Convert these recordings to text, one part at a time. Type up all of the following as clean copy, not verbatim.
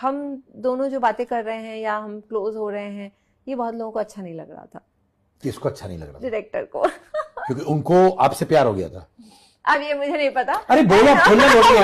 हम दोनों जो बातें कर रहे हैं या हम क्लोज हो रहे हैं, ये बहुत लोगों को अच्छा नहीं लग रहा था। किसको अच्छा नहीं लग रहा था? डायरेक्टर को। क्योंकि उनको आपसे प्यार हो गया था। अब ये मुझे नहीं पता। अरे बोलो,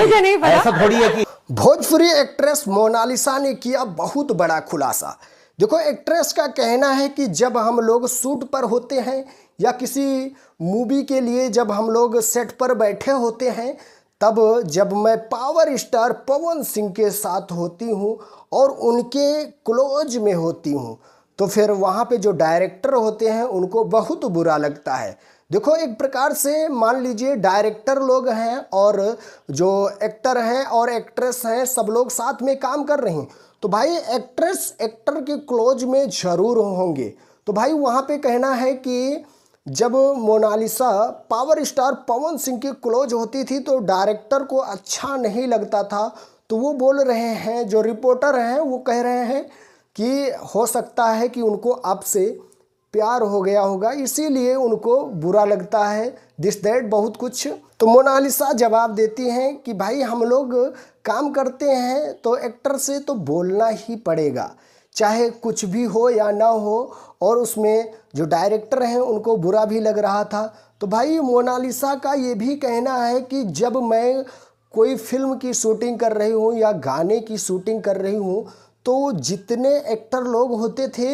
मुझे नहीं पता। ऐसा थोड़ी है कि भोजपुरी एक्ट्रेस मोनालिसा ने किया बहुत बड़ा खुलासा। देखो, एक्ट्रेस का कहना है कि जब हम लोग शूट पर होते हैं या किसी मूवी के लिए जब हम लोग सेट पर बैठे होते हैं, तब जब मैं पावर स्टार पवन सिंह के साथ होती हूँ और उनके क्लोज में होती हूँ, तो फिर वहाँ पे जो डायरेक्टर होते हैं उनको बहुत बुरा लगता है। देखो, एक प्रकार से मान लीजिए डायरेक्टर लोग हैं और जो एक्टर हैं और एक्ट्रेस हैं, सब लोग साथ में काम कर रहे हैं, तो भाई एक्ट्रेस एक्टर के क्लोज में ज़रूर होंगे। तो भाई वहाँ पे कहना है कि जब Mona Lisa power star Pawan Singh के क्लोज होती थी तो डायरेक्टर को अच्छा नहीं लगता था। तो वो बोल रहे हैं, जो रिपोर्टर हैं वो कह रहे हैं कि हो सकता है कि उनको आपसे प्यार हो गया होगा, इसीलिए उनको बुरा लगता है, दिस दैट बहुत कुछ। तो मोनालिसा जवाब देती हैं कि भाई हम लोग काम करते हैं तो एक्टर से तो बोलना ही पड़ेगा, चाहे कुछ भी हो या ना हो। और उसमें जो डायरेक्टर हैं उनको बुरा भी लग रहा था। तो भाई मोनालिसा का ये भी कहना है कि जब मैं कोई फिल्म की शूटिंग कर रही हूँ या गाने की शूटिंग कर रही हूँ, तो जितने एक्टर लोग होते थे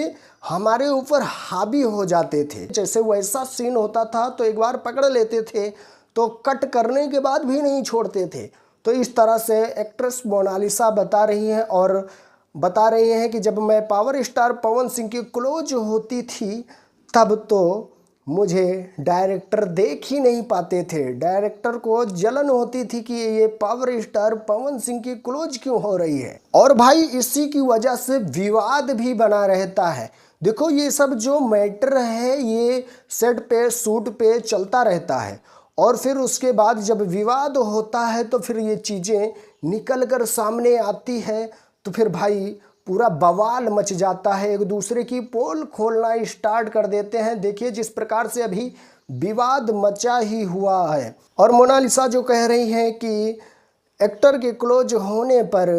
हमारे ऊपर हावी हो जाते थे। जैसे वैसा सीन होता था तो एक बार पकड़ लेते थे तो कट करने के बाद भी नहीं छोड़ते थे। तो इस तरह से एक्ट्रेस मोनालिसा बता रही हैं और बता रही हैं कि जब मैं पावर स्टार पवन सिंह की क्लोज होती थी तब तो मुझे डायरेक्टर देख ही नहीं पाते थे। डायरेक्टर को जलन होती थी कि ये पावर स्टार पवन सिंह की क्लोज क्यों हो रही है। और भाई इसी की वजह से विवाद भी बना रहता है। देखो, ये सब जो मैटर है ये सेट पे शूट पे चलता रहता है और फिर उसके बाद जब विवाद होता है तो फिर ये चीज़ें निकल कर सामने आती है तो फिर भाई पूरा बवाल मच जाता है, एक दूसरे की पोल खोलना स्टार्ट कर देते हैं। देखिए जिस प्रकार से अभी विवाद मचा ही हुआ है। और मोनालिसा जो कह रही हैं कि एक्टर के क्लोज होने पर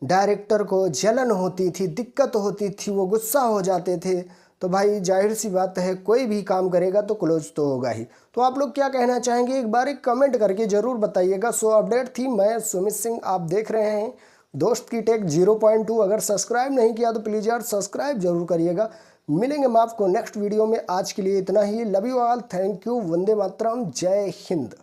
डायरेक्टर को जलन होती थी, दिक्कत होती थी, वो गुस्सा हो जाते थे। तो भाई जाहिर सी बात है, कोई भी काम करेगा तो क्लोज तो होगा ही। तो आप लोग क्या कहना चाहेंगे, एक बार एक कमेंट करके ज़रूर बताइएगा। सो अपडेट थी, मैं सुमित सिंह, आप देख रहे हैं दोस्त की टेक 0.2। अगर सब्सक्राइब नहीं किया तो प्लीज़ यार सब्सक्राइब जरूर करिएगा। मिलेंगे हम आपको नेक्स्ट वीडियो में। आज के लिए इतना ही। Love you all, thank you, वंदे मातरम, जय हिंद।